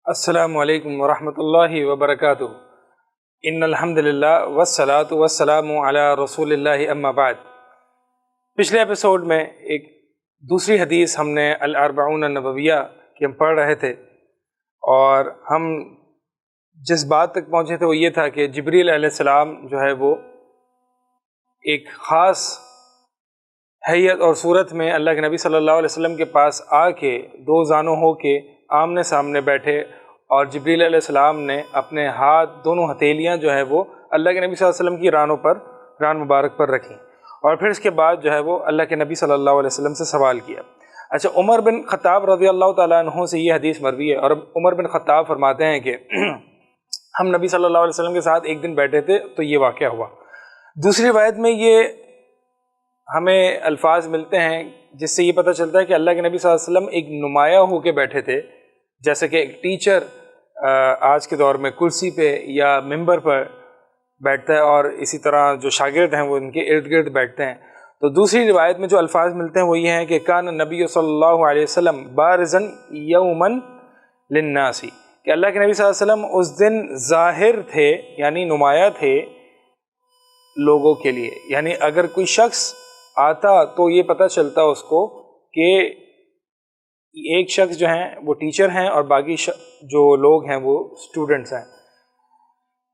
السلام علیکم ورحمۃ اللہ وبرکاتہ۔ ان الحمد للہ والصلاۃ والسلام علی رسول اللہ اما بعد۔ پچھلے ایپیسوڈ میں ایک دوسری حدیث ہم نے الاربعون النبویہ کی ہم پڑھ رہے تھے، اور ہم جس بات تک پہنچے تھے وہ یہ تھا کہ جبریل علیہ السلام جو ہے وہ ایک خاص حیت اور صورت میں اللہ کے نبی صلی اللہ علیہ وسلم کے پاس آ کے دو زانوں ہو کے آمنے سامنے بیٹھے، اور جبریل علیہ السلام نے اپنے ہاتھ دونوں ہتھیلیاں جو ہے وہ اللہ کے نبی صلی اللہ علیہ وسلم کی ران مبارک پر رکھیں، اور پھر اس کے بعد جو ہے وہ اللہ کے نبی صلی اللہ علیہ وسلم سے سوال کیا۔ اچھا، عمر بن خطاب رضی اللہ تعالیٰ عنہ سے یہ حدیث مروی ہے، اور عمر بن خطاب فرماتے ہیں کہ ہم نبی صلی اللہ علیہ وسلم کے ساتھ ایک دن بیٹھے تھے تو یہ واقعہ ہوا۔ دوسری روایت میں یہ ہمیں الفاظ ملتے ہیں جس سے یہ پتہ چلتا ہے کہ اللہ کے نبی صلی اللہ علیہ وسلم ایک نمایاں ہو کے بیٹھے تھے، جیسے کہ ایک ٹیچر آج کے دور میں کرسی پہ یا ممبر پر بیٹھتا ہے، اور اسی طرح جو شاگرد ہیں وہ ان کے ارد گرد بیٹھتے ہیں۔ تو دوسری روایت میں جو الفاظ ملتے ہیں وہ یہ ہیں کہ کان نبی صلی اللہ علیہ وسلم بارزن یومن للناس، کہ اللہ کے نبی صلی اللہ علیہ وسلم اس دن ظاہر تھے، یعنی نمایاں تھے لوگوں کے لیے، یعنی اگر کوئی شخص آتا تو یہ پتہ چلتا اس کو کہ ایک شخص جو ہیں وہ ٹیچر ہیں اور باقی جو لوگ ہیں وہ اسٹوڈنٹس ہیں۔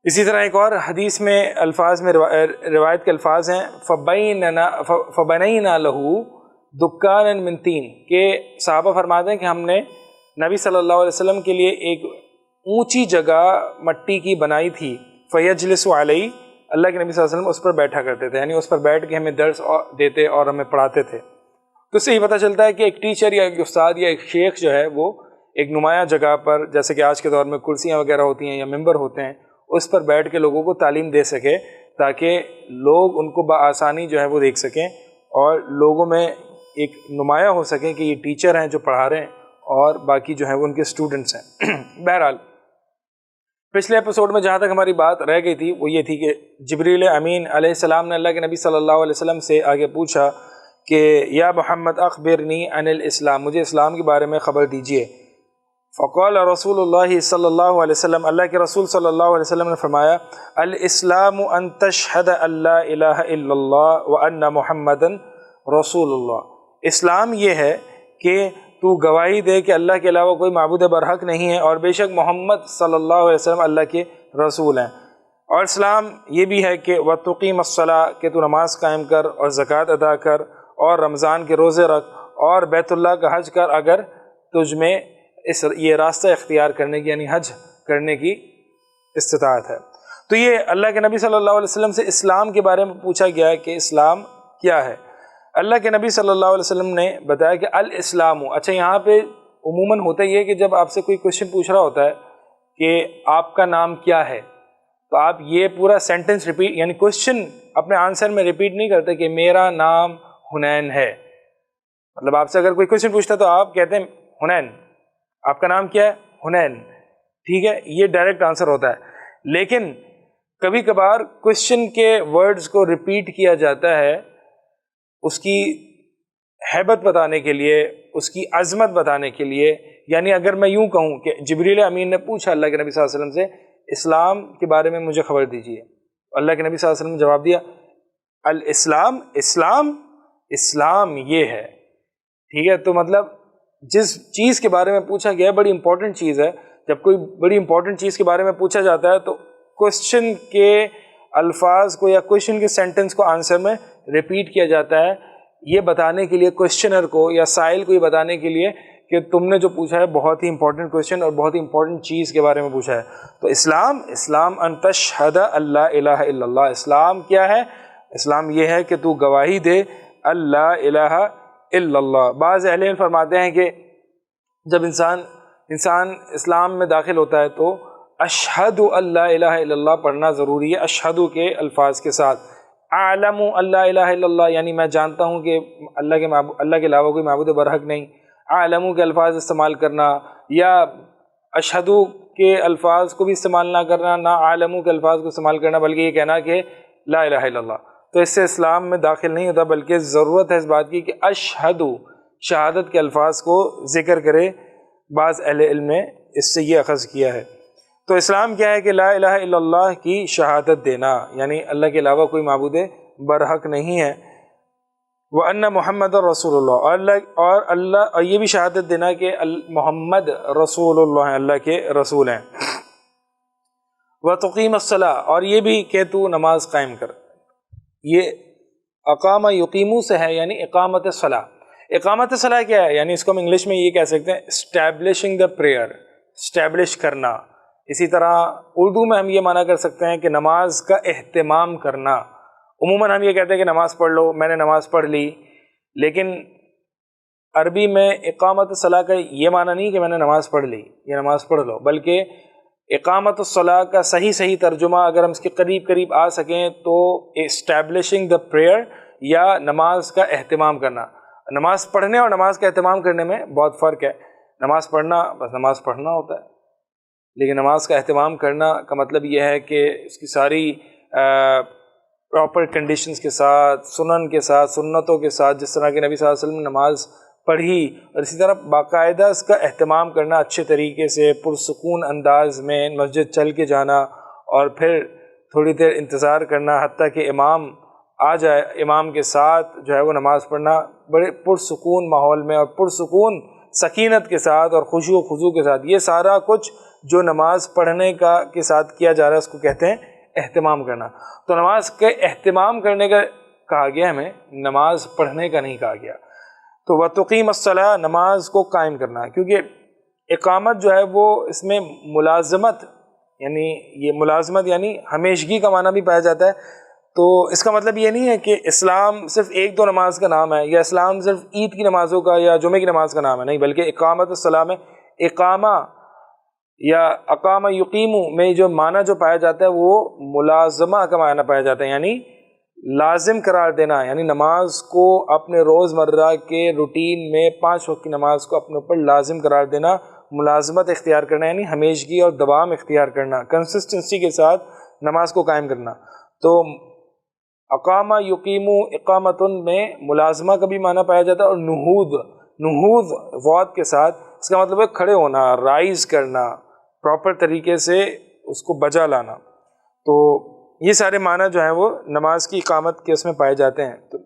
اسی طرح ایک اور حدیث میں الفاظ میں روایت کے الفاظ ہیں فَبَنَيْنَا لَهُ دُكَّانًا مِن طِين، کہ صحابہ فرماتے ہیں کہ ہم نے نبی صلی اللہ علیہ وسلم کے لیے ایک اونچی جگہ مٹی کی بنائی تھی، فَيَجْلِسُ عَلَيْهِ، اللہ کے نبی صلی اللہ علیہ وسلم اس پر بیٹھا کرتے تھے، یعنی اس پر بیٹھ کے ہمیں درس دیتے اور ہمیں پڑھاتے تھے۔ تو اس سے یہ پتہ چلتا ہے کہ ایک ٹیچر یا ایک استاد یا ایک شیخ جو ہے وہ ایک نمایاں جگہ پر، جیسے کہ آج کے دور میں کرسیاں وغیرہ ہوتی ہیں یا ممبر ہوتے ہیں، اس پر بیٹھ کے لوگوں کو تعلیم دے سکے، تاکہ لوگ ان کو بآسانی جو ہے وہ دیکھ سکیں، اور لوگوں میں ایک نمایاں ہو سکیں کہ یہ ٹیچر ہیں جو پڑھا رہے ہیں اور باقی جو ہیں وہ ان کے اسٹوڈنٹس ہیں۔ بہرحال پچھلے ایپیسوڈ میں جہاں تک ہماری بات رہ گئی تھی وہ یہ تھی کہ جبریل امین علیہ السلام نے اللہ کے نبی صلی اللہ علیہ وسلم سے آگے پوچھا کہ یا محمد اخبرنی عن الاسلام، مجھے اسلام کے بارے میں خبر دیجیے۔ فقال رسول اللہ صلی اللہ علیہ وسلم، اللہ کے رسول صلی اللہ علیہ وسلم نے فرمایا الاسلام ان تشہد ان لا الہ الا اللہ وان محمدا رسول اللہ، اسلام یہ ہے کہ تو گواہی دے کہ اللہ کے علاوہ کوئی معبود برحق نہیں ہے، اور بے شک محمد صلی اللہ علیہ وسلم اللہ کے رسول ہیں۔ اور اسلام یہ بھی ہے کہ وَتُقِيمَ الصَّلَاةَ، کہ تو نماز قائم کر اور زکوٰۃ ادا کر اور رمضان کے روزے رکھ اور بیت اللہ کا حج کر، اگر تجھ میں یہ راستہ اختیار کرنے کی یعنی حج کرنے کی استطاعت ہے۔ تو یہ اللہ کے نبی صلی اللہ علیہ وسلم سے اسلام کے بارے میں پوچھا گیا ہے کہ اسلام کیا ہے۔ اللہ کے نبی صلی اللہ علیہ وسلم نے بتایا کہ الاسلام، اچھا یہاں پہ عموماً ہوتا یہ کہ جب آپ سے کوئی کوشچن پوچھ رہا ہوتا ہے کہ آپ کا نام کیا ہے، تو آپ یہ پورا سینٹنس ریپیٹ، یعنی کوشچن اپنے آنسر میں ریپیٹ نہیں کرتے کہ میرا نام حنین ہے۔ مطلب آپ سے اگر کوئی کوشچن پوچھتا ہے تو آپ کہتے ہیں حنین، آپ کا نام کیا ہے؟ حنین، ٹھیک ہے، یہ ڈائریکٹ آنسر ہوتا ہے۔ لیکن کبھی کبھار کوشچن کے ورڈز کو ریپیٹ کیا جاتا ہے اس کی ہیبت بتانے کے لیے، اس کی عظمت بتانے کے لیے، یعنی اگر میں یوں کہوں کہ جبریل امین نے پوچھا اللہ کے نبی صلی اللہ علیہ وسلم سے اسلام کے بارے میں مجھے خبر دیجیے، اللہ کے نبی صلی اللہ علیہ وسلم نے جواب دیا الاسلام، اسلام یہ ہے، ٹھیک ہے۔ تو مطلب جس چیز کے بارے میں پوچھا گیا ہے بڑی امپورٹنٹ چیز ہے، جب کوئی بڑی امپورٹنٹ چیز کے بارے میں پوچھا جاتا ہے تو کوشچن کے الفاظ کو یا کوشچن کے سینٹنس کو آنسر میں ریپیٹ کیا جاتا ہے، یہ بتانے کے لیے کوشچنر کو یا سائل کو یہ بتانے کے لیے کہ تم نے جو پوچھا ہے بہت ہی امپورٹنٹ کوشچن اور بہت ہی امپورٹنٹ چیز کے بارے میں پوچھا ہے۔ تو اسلام ان تشہد ان لا الہ الا اللہ، اسلام کیا ہے؟ اسلام یہ ہے کہ تو گواہی دے اللہ الہ الا اللہ۔ بعض اہل علم فرماتے ہیں کہ جب انسان اسلام میں داخل ہوتا ہے تو اشہد ان لا الہ الا اللہ پڑھنا ضروری ہے، اشہد کے الفاظ کے ساتھ۔ اعلم ان لا الہ الا اللہ، یعنی میں جانتا ہوں کہ اللہ کے علاوہ کوئی معبود برحق نہیں، اعلم کے الفاظ استعمال کرنا، یا اشہد کے الفاظ کو بھی استعمال نہ کرنا، نہ اعلم کے الفاظ کو استعمال کرنا، بلکہ یہ کہنا کہ لا الہ الا اللہ، تو اس سے اسلام میں داخل نہیں ہوتا، بلکہ ضرورت ہے اس بات کی کہ اشہد، شہادت کے الفاظ کو ذکر کرے۔ بعض اہل علم نے اس سے یہ اخذ کیا ہے۔ تو اسلام کیا ہے کہ لا الہ الا اللہ کی شہادت دینا، یعنی اللہ کے علاوہ کوئی معبود برحق نہیں ہے، وَأَنَّ مُحَمَّدَ رَسُولُ اللَّهِ اور یہ بھی شہادت دینا کہ محمد رسول اللہ ہیں، اللہ کے رسول ہیں۔ وَتُقِيمَ الصَّلَاةَ اور یہ بھی کہ تو نماز قائم کر۔ یہ اقامہ یقیمو سے ہے، یعنی اقامت الصلاۃ۔ اقامت الصلاۃ کیا ہے؟ یعنی اس کو ہم انگلش میں یہ کہہ سکتے ہیں اسٹیبلشنگ دا پریئر، اسٹیبلش کرنا۔ اسی طرح اردو میں ہم یہ معنی کر سکتے ہیں کہ نماز کا اہتمام کرنا۔ عموماً ہم یہ کہتے ہیں کہ نماز پڑھ لو، میں نے نماز پڑھ لی، لیکن عربی میں اقامت الصلاۃ کا یہ معنی نہیں کہ میں نے نماز پڑھ لی یا نماز پڑھ لو، بلکہ اقامت الصلاۃ کا صحیح ترجمہ اگر ہم اس کے قریب آ سکیں تو اسٹیبلشنگ دا پریئر یا نماز کا اہتمام کرنا۔ نماز پڑھنے اور نماز کا اہتمام کرنے میں بہت فرق ہے۔ نماز پڑھنا بس نماز پڑھنا ہوتا ہے، لیکن نماز کا اہتمام کرنا کا مطلب یہ ہے کہ اس کی ساری پراپر کنڈیشنز کے ساتھ، سنن کے ساتھ، سنتوں کے ساتھ، جس طرح کہ نبی صلی اللہ علیہ وسلم نے نماز پڑھی، اور اسی طرح باقاعدہ اس کا اہتمام کرنا، اچھے طریقے سے پرسکون انداز میں مسجد چل کے جانا اور پھر تھوڑی دیر انتظار کرنا حتیٰ کہ امام آ جائے، امام کے ساتھ جو ہے وہ نماز پڑھنا بڑے پرسکون ماحول میں اور پرسکون سکینت کے ساتھ اور خشوع و خضوع کے ساتھ۔ یہ سارا کچھ جو نماز پڑھنے کے ساتھ کیا جا رہا ہے اس کو کہتے ہیں اہتمام کرنا۔ تو نماز کے اہتمام کرنے کا کہا گیا، ہمیں نماز پڑھنے کا نہیں کہا گیا۔ تو وَتُقِيمَ الصَّلَاةَ نماز کو قائم کرنا، کیونکہ اقامت جو ہے وہ اس میں ملازمت، یعنی یہ ملازمت یعنی ہمیشگی کا معنی بھی پایا جاتا ہے۔ تو اس کا مطلب یہ نہیں ہے کہ اسلام صرف ایک دو نماز کا نام ہے، یا اسلام صرف عید کی نمازوں کا یا جمعے کی نماز کا نام ہے، نہیں، بلکہ اقامت الصلاۃ میں اقامہ یا اقامہ یقیمو میں جو معنی جو پایا جاتا ہے وہ ملازمہ کا معنی پایا جاتا ہے، یعنی لازم قرار دینا، یعنی نماز کو اپنے روز مرہ کے روٹین میں 5 وقت کی نماز کو اپنے اوپر لازم قرار دینا، ملازمت اختیار کرنا، یعنی ہمیشگی اور دوام اختیار کرنا، کنسسٹنسی کے ساتھ نماز کو قائم کرنا۔ تو اقامہ یقیمو اقامتن میں ملازمہ کا بھی معنی پایا جاتا ہے، اور نہوض وعد کے ساتھ، اس کا مطلب ہے کھڑے ہونا، رائز کرنا، پراپر طریقے سے اس کو بجا لانا۔ تو یہ سارے معنی جو ہیں وہ نماز کی اقامت کے اس میں پائے جاتے ہیں۔ تو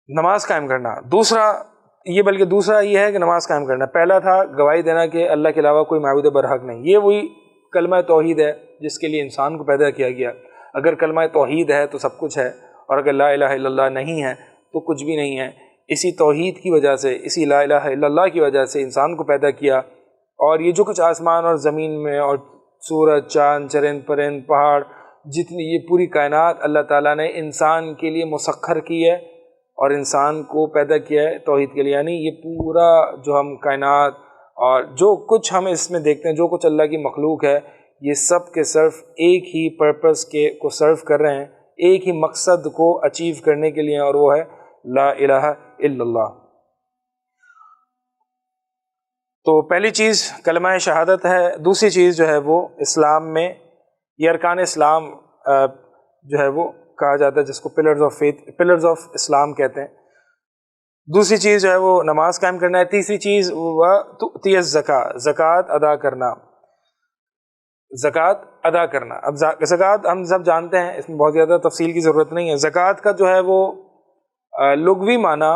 نماز قائم کرنا دوسرا یہ ہے کہ نماز قائم کرنا، پہلا تھا گواہی دینا کہ اللہ کے علاوہ کوئی معبود برحق نہیں، یہ وہی کلمہ توحید ہے جس کے لیے انسان کو پیدا کیا گیا۔ اگر کلمہ توحید ہے تو سب کچھ ہے، اور اگر لا الہ الا اللہ نہیں ہے تو کچھ بھی نہیں ہے۔ اسی توحید کی وجہ سے، اسی لا الہ الا اللہ کی وجہ سے انسان کو پیدا کیا، اور یہ جو کچھ آسمان اور زمین میں اور سورج، چاند، چرند پرند، پہاڑ، جتنی یہ پوری کائنات اللہ تعالیٰ نے انسان کے لیے مسخر کی ہے اور انسان کو پیدا کیا ہے توحید کے لیے، یعنی یہ پورا جو ہم کائنات اور جو کچھ ہم اس میں دیکھتے ہیں، جو کچھ اللہ کی مخلوق ہے، یہ سب کے صرف ایک ہی پرپس کو سرو کر رہے ہیں، ایک ہی مقصد کو اچیو کرنے کے لیے، اور وہ ہے لا الہ الا اللہ۔ تو پہلی چیز کلمہ شہادت ہے، دوسری چیز جو ہے وہ اسلام میں یہ ارکان اسلام جو ہے وہ کہا جاتا ہے، جس کو pillars of faith, pillars of Islam کہتے ہیں۔ دوسری چیز جو ہے وہ نماز قائم کرنا ہے۔ تیسری چیز وہ تؤتی الزکوٰۃ، زکوٰۃ ادا کرنا، زکوٰۃ ادا کرنا۔ اب زکوٰۃ ہم سب جانتے ہیں، اس میں بہت زیادہ تفصیل کی ضرورت نہیں ہے۔ زکوٰۃ کا جو ہے وہ لغوی معنی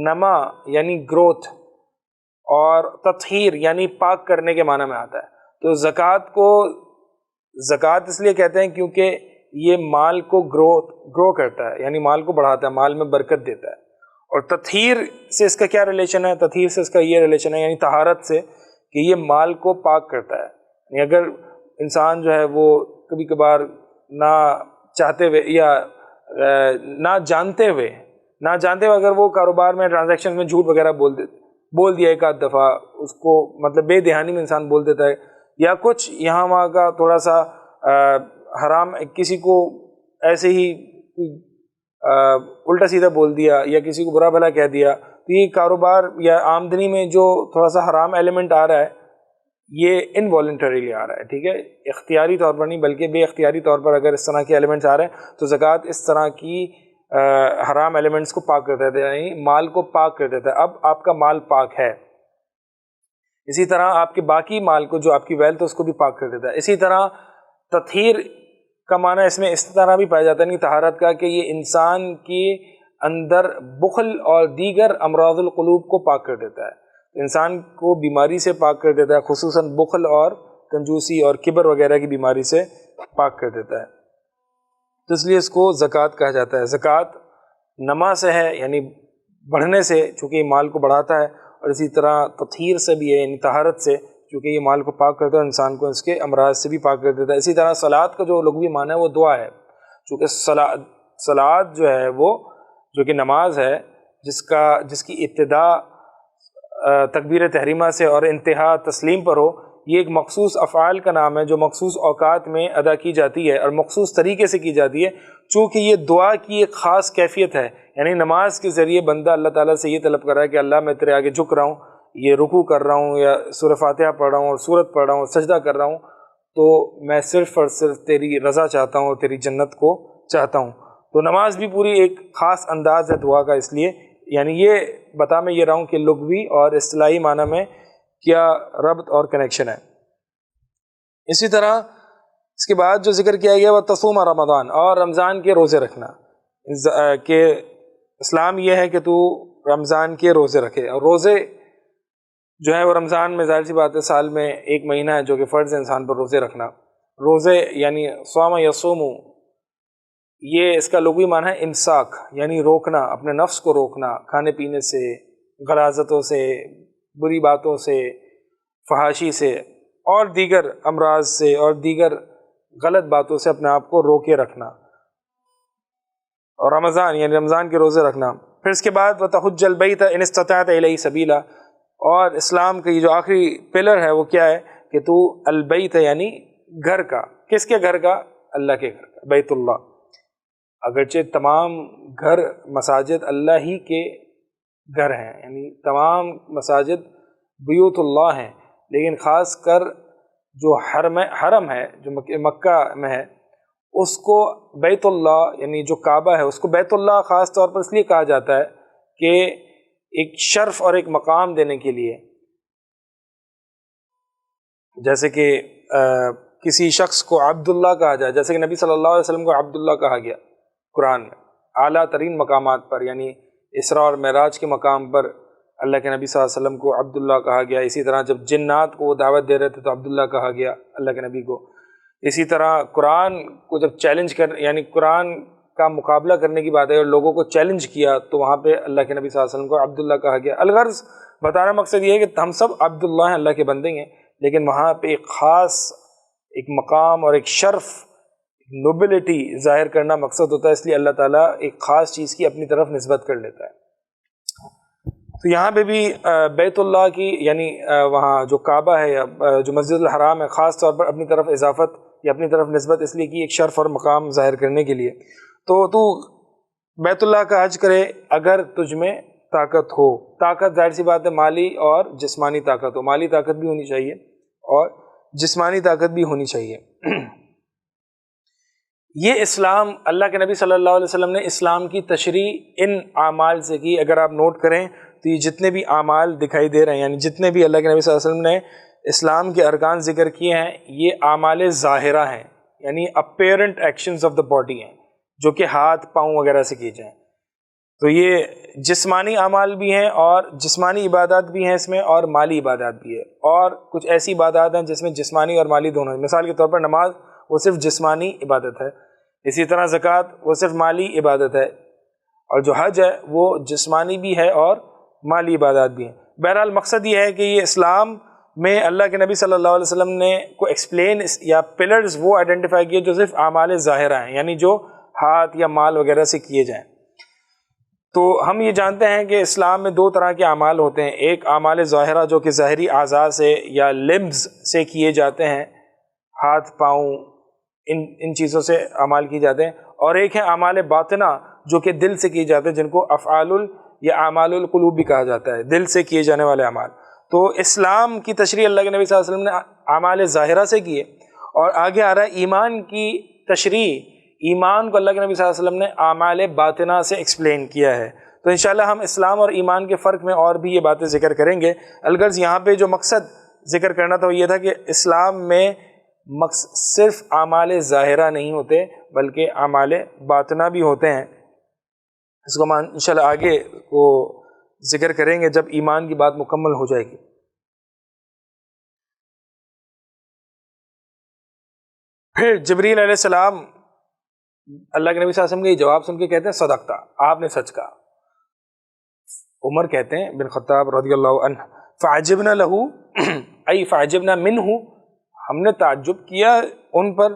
نما یعنی گروتھ، اور تطہیر یعنی پاک کرنے کے معنی میں آتا ہے۔ تو زکوٰۃ کو زکوٰۃ اس لیے کہتے ہیں کیونکہ یہ مال کو گرو کرتا ہے، یعنی مال کو بڑھاتا ہے، مال میں برکت دیتا ہے۔ اور تطہیر سے اس کا کیا ریلیشن ہے؟ تطہیر سے اس کا یہ ریلیشن ہے، یعنی طہارت سے، کہ یہ مال کو پاک کرتا ہے۔ یعنی اگر انسان جو ہے وہ کبھی کبھار نہ چاہتے ہوئے یا نہ جانتے ہوئے اگر وہ کاروبار میں ٹرانزیکشن میں جھوٹ وغیرہ بول دیا ایک آدھ دفعہ، اس کو مطلب بے دہانی میں انسان بول دیتا ہے، یا کچھ یہاں وہاں کا تھوڑا سا حرام کسی کو ایسے ہی الٹا سیدھا بول دیا، یا کسی کو برا بھلا کہہ دیا، تو یہ کاروبار یا آمدنی میں جو تھوڑا سا حرام ایلیمنٹ آ رہا ہے، یہ انوالنٹریلی آ رہا ہے، ٹھیک ہے، اختیاری طور پر نہیں بلکہ بے اختیاری طور پر اگر اس طرح کے ایلیمنٹس آ رہے ہیں تو زکوٰۃ اس طرح کی حرام ایلیمنٹس کو پاک کر دیتا ہے، یعنی مال کو پاک کر دیتا ہے۔ اب آپ کا مال پاک ہے، اسی طرح آپ کے باقی مال کو جو آپ کی ویلتھ ہے اس کو بھی پاک کر دیتا ہے. اسی طرح تطہیر کا معنی اس میں اس طرح بھی پایا جاتا ہے طہارت کا کہ یہ انسان کے اندر بخل اور دیگر امراض القلوب کو پاک کر دیتا ہے. انسان کو بیماری سے پاک کر دیتا ہے، خصوصاً بخل اور کنجوسی اور کبر وغیرہ کی بیماری سے پاک کر دیتا ہے. تو اس لیے اس کو زکوٰۃ کہا جاتا ہے. زکوٰۃ نما سے ہے یعنی بڑھنے سے، چونکہ یہ مال کو بڑھاتا ہے، اور اسی طرح تطہیر سے بھی ہے یعنی طہارت سے، چونکہ یہ مال کو پاک کرتا ہے، انسان کو اس کے امراض سے بھی پاک کر دیتا ہے. اسی طرح صلات کا جو لغوی معنی ہے وہ دعا ہے، چونکہ صلات جو ہے وہ جو کہ نماز ہے جس کی ابتدا تکبیر تحریمہ سے اور انتہا تسلیم پر ہو، یہ ایک مخصوص افعال کا نام ہے جو مخصوص اوقات میں ادا کی جاتی ہے اور مخصوص طریقے سے کی جاتی ہے. چونکہ یہ دعا کی ایک خاص کیفیت ہے، یعنی نماز کے ذریعے بندہ اللہ تعالیٰ سے یہ طلب کر رہا ہے کہ اللہ میں تیرے آگے جھک رہا ہوں، یہ رکوع کر رہا ہوں یا سورہ فاتحہ پڑھ رہا ہوں اور سورت پڑھ رہا ہوں، سجدہ کر رہا ہوں، تو میں صرف اور صرف تیری رضا چاہتا ہوں اور تیری جنت کو چاہتا ہوں. تو نماز بھی پوری ایک خاص انداز ہے دعا کا. اس لیے یعنی یہ بتا میں یہ رہا ہوں کہ لغوی اور اصطلاحی معنی میں کیا ربط اور کنیکشن ہے. اسی طرح اس کے بعد جو ذکر کیا گیا وہ تصوم رمضان، اور رمضان کے روزے رکھنا، کہ اسلام یہ ہے کہ تو رمضان کے روزے رکھے. اور روزے جو ہے وہ رمضان میں ظاہر سی بات ہے سال میں ایک مہینہ ہے جو کہ فرض ہے انسان پر روزے رکھنا. روزے یعنی صوم یصوم، یہ اس کا لغوی معنی ہے امساک، یعنی روکنا، اپنے نفس کو روکنا کھانے پینے سے، غلاظتوں سے، بری باتوں سے، فحاشی سے اور دیگر امراض سے اور دیگر غلط باتوں سے اپنے آپ کو روکے رکھنا. اور رمضان یعنی رمضان کے روزے رکھنا. پھر اس کے بعد وَتَحُجَّ الْبَيْتَ إِنِ اسْتَطَعْتَ إِلَيْهِ سَبِيلًا، اور اسلام کا یہ جو آخری پلر ہے وہ کیا ہے کہ تو البیت یعنی گھر کا، کس کے گھر کا؟ اللہ کے گھر کا، بیت اللہ. اگرچہ تمام گھر مساجد اللہ ہی کے گھر ہیں، یعنی تمام مساجد بیوت اللہ ہیں، لیکن خاص کر جو حرم ہے جو مکہ میں ہے اس کو بیت اللہ یعنی جو کعبہ ہے اس کو بیت اللہ خاص طور پر اس لیے کہا جاتا ہے کہ ایک شرف اور ایک مقام دینے کے لیے، جیسے کہ کسی شخص کو عبداللہ کہا جائے، جیسے کہ نبی صلی اللہ علیہ وسلم کو عبداللہ کہا گیا قرآن میں اعلیٰ ترین مقامات پر، یعنی اسراء اور معراج کے مقام پر اللہ کے نبی صلی اللہ علیہ وسلم کو عبداللہ کہا گیا. اسی طرح جب جنات کو وہ دعوت دے رہے تھے تو عبداللہ کہا گیا اللہ کے نبی کو. اسی طرح قرآن کو جب یعنی قرآن کا مقابلہ کرنے کی بات ہے اور لوگوں کو چیلنج کیا تو وہاں پہ اللہ کے نبی صلی اللہ علیہ وسلم کو عبداللہ کہا گیا. الغرض بتانا مقصد یہ ہے کہ ہم سب عبداللہ ہیں، اللہ کے بندے ہیں، لیکن وہاں پہ ایک خاص ایک مقام اور ایک شرف، نوبلٹی ظاہر کرنا مقصد ہوتا ہے، اس لیے اللہ تعالیٰ ایک خاص چیز کی اپنی طرف نسبت کر لیتا ہے. تو یہاں پہ بھی بیت اللہ کی یعنی وہاں جو کعبہ ہے یا جو مسجد الحرام ہے خاص طور پر اپنی طرف اضافت یا اپنی طرف نسبت اس لیے کی ایک شرف اور مقام ظاہر کرنے کے لیے. تو بیت اللہ کا حج کرے اگر تجھ میں طاقت ہو. طاقت ظاہر سی بات ہے مالی اور جسمانی طاقت ہو، مالی طاقت بھی ہونی چاہیے اور جسمانی طاقت بھی ہونی چاہیے. یہ اسلام اللہ کے نبی صلی اللہ علیہ وسلم نے اسلام کی تشریح ان اعمال سے کی. اگر آپ نوٹ کریں تو یہ جتنے بھی اعمال دکھائی دے رہے ہیں یعنی جتنے بھی اللہ کے نبی صلی اللہ علیہ وسلم نے اسلام کے ارکان ذکر کیے ہیں یہ اعمال ظاہرہ ہیں، یعنی apparent actions of the body ہیں جو کہ ہاتھ پاؤں وغیرہ سے کیے جائیں. تو یہ جسمانی اعمال بھی ہیں اور جسمانی عبادات بھی ہیں اس میں اور مالی عبادات بھی ہے، اور کچھ ایسی عبادات ہیں جس میں جسمانی اور مالی دونوں ہیں. مثال کے طور پر نماز وہ صرف جسمانی عبادت ہے، اسی طرح زکوٰۃ وہ صرف مالی عبادت ہے، اور جو حج ہے وہ جسمانی بھی ہے اور مالی عبادات بھی ہیں. بہرحال مقصد یہ ہے کہ یہ اسلام میں اللہ کے نبی صلی اللہ علیہ وسلم نے کو ایکسپلین یا پلرز وہ آئیڈینٹیفائی کیے جو صرف اعمال ظاہرہ ہیں، یعنی جو ہاتھ یا مال وغیرہ سے کیے جائیں. تو ہم یہ جانتے ہیں کہ اسلام میں دو طرح کے اعمال ہوتے ہیں، ایک اعمال ظاہرہ جو کہ ظاہری اعضاء سے یا لمبز سے کیے جاتے ہیں، ہاتھ پاؤں ان چیزوں سے اعمال کیے جاتے ہیں، اور ایک ہے اعمال باطنہ جو کہ دل سے کیے جاتے ہیں جن کو افعال یا اعمال القلوب بھی کہا جاتا ہے، دل سے کیے جانے والے اعمال. تو اسلام کی تشریح اللہ کے نبی صلی اللہ علیہ وسلم نے اعمال ظاہرہ سے کیے، اور آگے آ رہا ہے ایمان کی تشریح. ایمان کو اللہ کے نبی صلی اللہ علیہ وسلم نے اعمال باطنہ سے ایکسپلین کیا ہے. تو انشاءاللہ ہم اسلام اور ایمان کے فرق میں اور بھی یہ باتیں ذکر کریں گے. الغرض یہاں پہ جو مقصد ذکر کرنا تھا وہ یہ تھا کہ اسلام میں صرف اعمال ظاہرہ نہیں ہوتے بلکہ اعمال باطنہ بھی ہوتے ہیں. اس کو ہم انشاءاللہ آگے کو ذکر کریں گے جب ایمان کی بات مکمل ہو جائے گی. پھر جبریل علیہ السلام اللہ کے نبی صلی اللہ علیہ وسلم کے یہ جواب سن کے کہتے ہیں صدقتا، آپ نے سچ کہا. عمر کہتے ہیں بن خطاب رضی اللہ عنہ فعجبنا لہو ای فعجبنا منہ، ہم نے تعجب کیا ان پر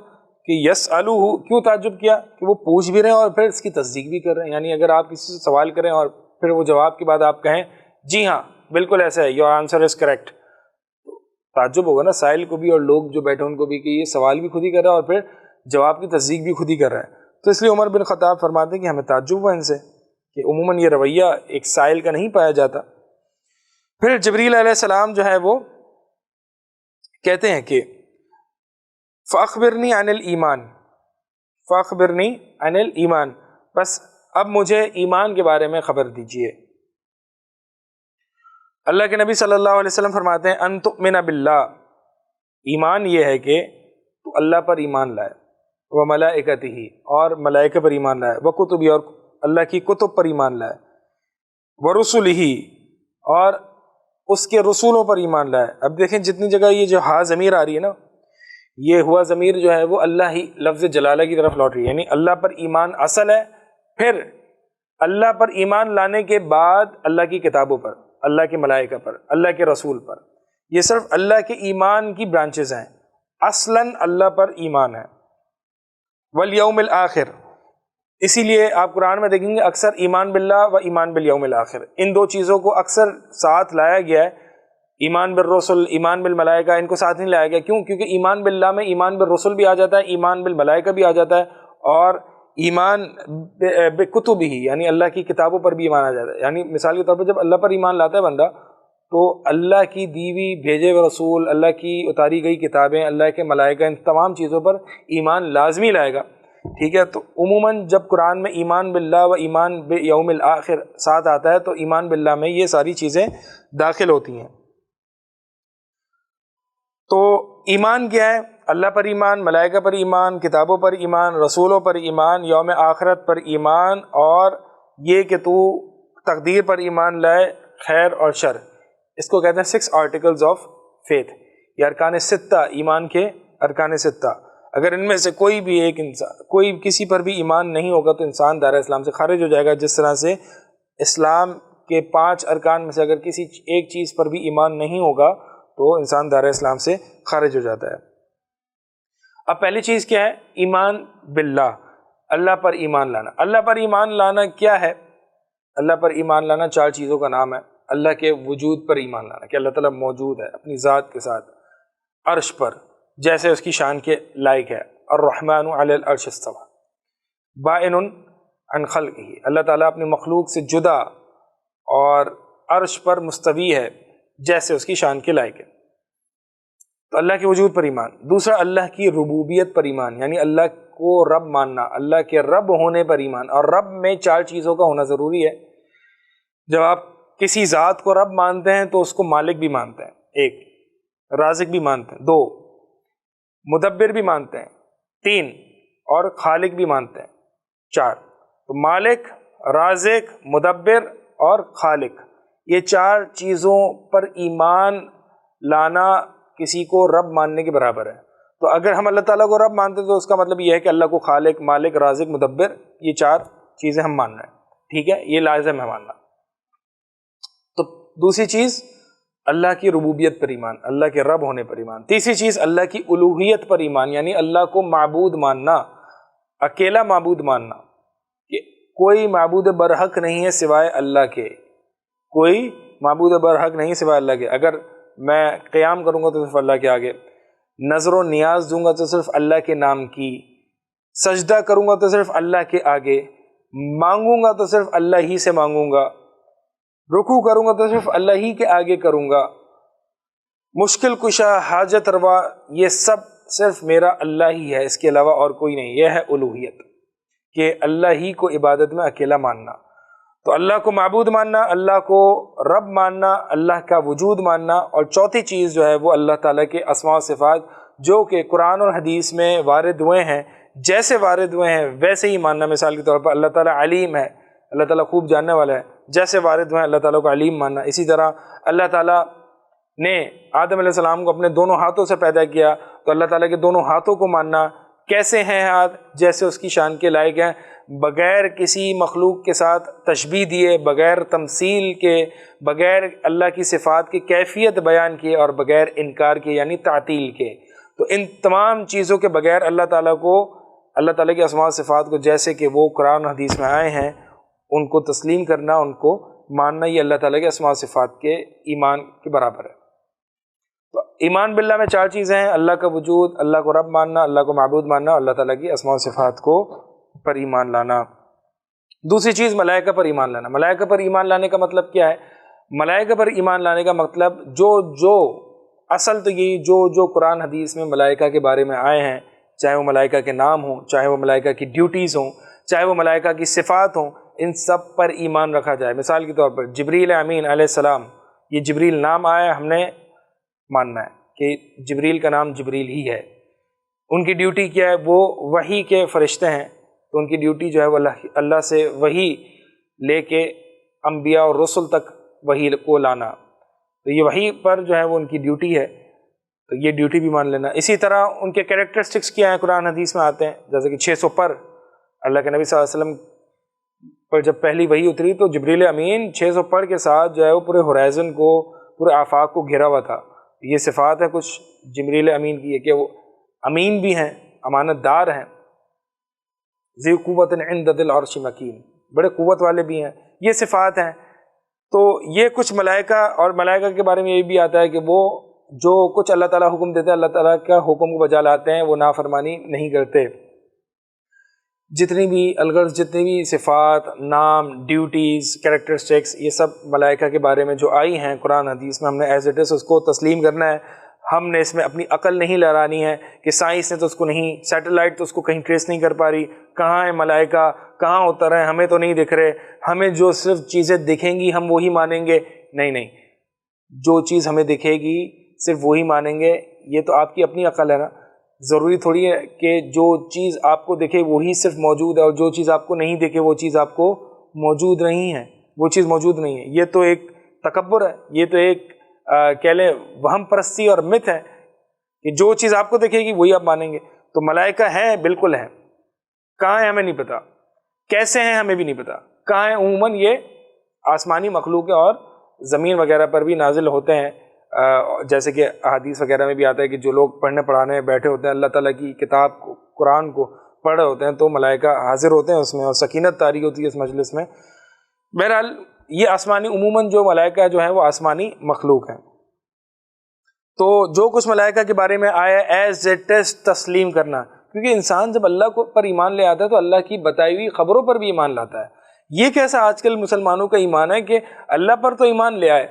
کہ یسألوہ، کیوں تعجب کیا کہ وہ پوچھ بھی رہے ہیں اور پھر اس کی تصدیق بھی کر رہے ہیں. یعنی اگر آپ کسی سے سوال کریں اور پھر وہ جواب کے بعد آپ کہیں جی ہاں بالکل ایسا ہے، یور آنسر از کریکٹ، تعجب ہوگا نا سائل کو بھی اور لوگ جو بیٹھے ان کو بھی کہ یہ سوال بھی خود ہی کر رہا ہے اور پھر جواب کی تصدیق بھی خود ہی کر رہا ہے. تو اس لیے عمر بن خطاب فرماتے ہیں کہ ہمیں تعجب ہوا ان سے کہ عموماً یہ رویہ ایک سائل کا نہیں پایا جاتا. پھر جبریل علیہ السلام جو ہے وہ کہتے ہیں کہ فاخبرنی عن الایمان، فاخبرنی عن الایمان، بس اب مجھے ایمان کے بارے میں خبر دیجئے. اللہ کے نبی صلی اللہ علیہ وسلم فرماتے ہیں ان تؤمن باللہ، ایمان یہ ہے کہ تو اللہ پر ایمان لائے، وملائکتہ، اور ملائکہ پر ایمان لائے، وکتبہ، اور اللہ کی کتب پر ایمان لائے، ورسلہ، اور اس کے رسولوں پر ایمان لائے. اب دیکھیں جتنی جگہ یہ جو ہا ضمیر آ رہی ہے نا، یہ ہوا ضمیر جو ہے وہ اللہ ہی لفظ جلالہ کی طرف لوٹ رہی ہے، یعنی اللہ پر ایمان اصل ہے. پھر اللہ پر ایمان لانے کے بعد اللہ کی کتابوں پر، اللہ کے ملائکہ پر، اللہ کے رسول پر، یہ صرف اللہ کے ایمان کی برانچز ہیں. اصلاً اللہ پر ایمان ہے. والیوم الآخر، اسی لیے آپ قرآن میں دیکھیں گے اکثر ایمان باللہ و ایمان بالیوم الآخر، ان دو چیزوں کو اکثر ساتھ لایا گیا ہے. ایمان بالرسل، ایمان بالملائکہ، ان کو ساتھ نہیں لایا گیا. کیوں؟ کیونکہ ایمان باللہ میں ایمان بالرسل بھی آ جاتا ہے، ایمان بالملائکہ بھی آ جاتا ہے، اور ایمان بکتب ہی، یعنی اللہ کی کتابوں پر بھی ایمان آ جاتا ہے. یعنی مثال کے طور پر جب اللہ پر ایمان لاتا ہے بندہ تو اللہ کی دیوی بھیجے ہوئے رسول، اللہ کی اتاری گئی کتابیں، اللہ کے ملائکہ، ان تمام چیزوں پر ایمان لازمی لائے گا. ٹھیک ہے، تو عموماً جب قرآن میں ایمان باللہ و ایمان بیوم الآخر ساتھ آتا ہے تو ایمان باللہ میں یہ ساری چیزیں داخل ہوتی ہیں. تو ایمان کیا ہے؟ اللہ پر ایمان، ملائکہ پر ایمان، کتابوں پر ایمان، رسولوں پر ایمان، یوم آخرت پر ایمان، اور یہ کہ تو تقدیر پر ایمان لائے، خیر اور شر. اس کو کہتے ہیں 6 آرٹیکلز آف فیتھ، یہ ارکان ستہ، ایمان کے ارکان ستہ. اگر ان میں سے کوئی بھی ایک انسان، کوئی کسی پر بھی ایمان نہیں ہوگا تو انسان دائرہ اسلام سے خارج ہو جائے گا. جس طرح سے اسلام کے 5 ارکان میں سے اگر کسی ایک چیز پر بھی ایمان نہیں ہوگا تو انسان دائرہ اسلام سے خارج ہو جاتا ہے. اب پہلی چیز کیا ہے؟ ایمان باللہ، اللہ پر ایمان لانا. اللہ پر ایمان لانا کیا ہے؟ اللہ پر ایمان لانا 4 چیزوں کا نام ہے. اللہ کے وجود پر ایمان لانا کہ اللہ تعالیٰ موجود ہے اپنی ذات کے ساتھ عرش پر، جیسے اس کی شان کے لائق ہے. الرحمن علی العرش استوى بائن عن خلقہ، اللہ تعالیٰ اپنی مخلوق سے جدا اور عرش پر مستوی ہے جیسے اس کی شان کے لائق ہے. تو اللہ کے وجود پر ایمان. دوسرا اللہ کی ربوبیت پر ایمان، یعنی اللہ کو رب ماننا، اللہ کے رب ہونے پر ایمان. اور رب میں 4 چیزوں کا ہونا ضروری ہے. جب آپ کسی ذات کو رب مانتے ہیں تو اس کو مالک بھی مانتے ہیں، 1 رازق بھی مانتے ہیں، 2 مدبر بھی مانتے ہیں، 3 اور خالق بھی مانتے ہیں، 4. تو مالک، رازق، مدبر اور خالق، یہ 4 چیزوں پر ایمان لانا کسی کو رب ماننے کے برابر ہے. تو اگر ہم اللہ تعالیٰ کو رب مانتے ہیں تو اس کا مطلب یہ ہے کہ اللہ کو خالق، مالک، رازق، مدبر، یہ 4 چیزیں ہم مان رہے ہیں. ٹھیک ہے، یہ لازم ہے ماننا. تو دوسری چیز اللہ کی ربوبیت پر ایمان، اللہ کے رب ہونے پر ایمان. تیسری چیز اللہ کی الوہیت پر ایمان، یعنی اللہ کو معبود ماننا، اکیلا معبود ماننا کہ کوئی معبود برحق نہیں ہے سوائے اللہ کے، کوئی معبود برحق نہیں سوائے اللہ کے. اگر میں قیام کروں گا تو صرف اللہ کے آگے، نظر و نیاز دوں گا تو صرف اللہ کے نام کی، سجدہ کروں گا تو صرف اللہ کے آگے، مانگوں گا تو صرف اللہ ہی سے مانگوں گا، رکوع کروں گا تو صرف اللہ ہی کے آگے کروں گا، مشکل کشا، حاجت روا، یہ سب صرف میرا اللہ ہی ہے، اس کے علاوہ اور کوئی نہیں. یہ ہے الوہیت، کہ اللہ ہی کو عبادت میں اکیلا ماننا. تو اللہ کو معبود ماننا، اللہ کو رب ماننا، اللہ کا وجود ماننا، اور چوتھی چیز جو ہے وہ اللہ تعالیٰ کے اسماء و صفات جو کہ قرآن اور حدیث میں وارد ہوئے ہیں، جیسے وارد ہوئے ہیں ویسے ہی ماننا۔ مثال کے طور پر اللہ تعالیٰ علیم ہے، اللہ تعالیٰ خوب جاننے والا ہے، جیسے وارد ہوئے ہیں اللہ تعالیٰ کو علیم ماننا۔ اسی طرح اللہ تعالیٰ نے آدم علیہ السلام کو اپنے دونوں ہاتھوں سے پیدا کیا، تو اللہ تعالیٰ کے دونوں ہاتھوں کو ماننا، کیسے ہیں ہاتھ، جیسے اس کی شان کے لائق ہیں، بغیر کسی مخلوق کے ساتھ تشبیہ دیے، بغیر تمثیل کے، بغیر اللہ کی صفات کی کیفیت بیان کیے، اور بغیر انکار کے یعنی تعطیل کے۔ تو ان تمام چیزوں کے بغیر اللہ تعالیٰ کو، اللہ تعالیٰ کے اسماء و صفات کو جیسے کہ وہ قرآن و حدیث میں آئے ہیں ان کو تسلیم کرنا، ان کو ماننا، یہ اللہ تعالیٰ کے اسماء و صفات کے ایمان کے برابر ہے۔ تو ایمان باللہ میں چار چیزیں ہیں: اللہ کا وجود، اللہ کو رب ماننا، اللہ کو معبود ماننا، اللہ تعالیٰ کی اسماء و صفات کو پر ایمان لانا۔ دوسری چیز ملائکہ پر ایمان لانا۔ ملائکہ پر ایمان لانے کا مطلب کیا ہے؟ ملائکہ پر ایمان لانے کا مطلب جو اصل تو یہی جو قرآن حدیث میں ملائکہ کے بارے میں آئے ہیں، چاہے وہ ملائکہ کے نام ہوں، چاہے وہ ملائکہ کی ڈیوٹیز ہوں، چاہے وہ ملائکہ کی صفات ہوں، ان سب پر ایمان رکھا جائے۔ مثال کے طور پر جبریل امین علیہ السلام، یہ جبریل نام آیا، ہم نے ماننا ہے کہ جبریل کا نام جبریل ہی ہے۔ ان کی ڈیوٹی کیا ہے؟ وہ وحی کے فرشتے ہیں، تو ان کی ڈیوٹی جو ہے وہ اللہ سے وحی لے کے انبیاء اور رسل تک وحی کو لانا، تو یہ وحی پر جو ہے وہ ان کی ڈیوٹی ہے، تو یہ ڈیوٹی بھی مان لینا۔ اسی طرح ان کے کریکٹرسٹکس کیا ہیں قرآن حدیث میں آتے ہیں، جیسے کہ 600 پر اللہ کے نبی صلی اللہ علیہ وسلم پر جب پہلی وحی اتری تو جبریل امین 600 پر کے ساتھ جو ہے وہ پورے ہورائزن کو، پورے آفاق کو گھیرا ہوا تھا۔ یہ صفات ہے کچھ جبریل امین کی ہے کہ وہ امین بھی ہیں، امانت دار ہیں، ذی قوت عند ذی العرش مکین، بڑے قوت والے بھی ہیں، یہ صفات ہیں۔ تو یہ کچھ ملائکہ، اور ملائکہ کے بارے میں یہ بھی آتا ہے کہ وہ جو کچھ اللہ تعالیٰ حکم دیتے ہیں، اللہ تعالیٰ کا حکم کو بجا لاتے ہیں، وہ نافرمانی نہیں کرتے۔ جتنی بھی الغرض، جتنی بھی صفات، نام، ڈیوٹیز، کریکٹرسٹکس، یہ سب ملائکہ کے بارے میں جو آئی ہیں قرآن حدیث میں، ہم نے ایز اٹ از اس کو تسلیم کرنا ہے۔ ہم نے اس میں اپنی عقل نہیں لڑانی ہے کہ سائنس نے تو اس کو نہیں، سیٹلائٹ تو اس کو کہیں ٹریس نہیں کر پا رہی، کہاں ہے ملائکہ، کہاں اتر ہیں، ہمیں تو نہیں دکھ رہے، ہمیں جو صرف چیزیں دکھیں گی ہم وہی مانیں گے۔ نہیں، جو چیز ہمیں دکھے گی صرف وہی مانیں گے، یہ تو آپ کی اپنی عقل ہے نا۔ ضروری تھوڑی ہے کہ جو چیز آپ کو دکھے وہی صرف موجود ہے، اور جو چیز آپ کو نہیں دکھے وہ چیز آپ کو موجود نہیں ہے، وہ چیز موجود نہیں ہے۔ یہ تو ایک تکبر ہے، یہ تو ایک کہہ لیں وہم پرستی اور مت ہے کہ جو چیز آپ کو دکھے گی وہی آپ مانیں گے۔ تو ملائکہ ہیں، بالکل ہیں، کہاں ہیں ہمیں نہیں پتہ، کیسے ہیں ہمیں بھی نہیں پتہ، کہاں ہیں۔ عموماً یہ آسمانی مخلوق ہے اور زمین وغیرہ پر بھی نازل ہوتے ہیں، جیسے کہ احادیث وغیرہ میں بھی آتا ہے کہ جو لوگ پڑھنے پڑھانے بیٹھے ہوتے ہیں، اللہ تعالیٰ کی کتاب کو، قرآن کو پڑھ رہے ہوتے ہیں، تو ملائکہ حاضر ہوتے ہیں اس میں، اور سکینت طاری ہوتی ہے اس مجلس میں۔ بہرحال یہ آسمانی، عموماً جو ملائکہ جو ہیں وہ آسمانی مخلوق ہیں۔ تو جو کچھ ملائکہ کے بارے میں آیا ایز اٹ از تسلیم کرنا، کیونکہ انسان جب اللہ کو پر ایمان لے آتا ہے تو اللہ کی بتائی ہوئی خبروں پر بھی ایمان لاتا ہے۔ یہ کیسا آج کل مسلمانوں کا ایمان ہے کہ اللہ پر تو ایمان لے آئے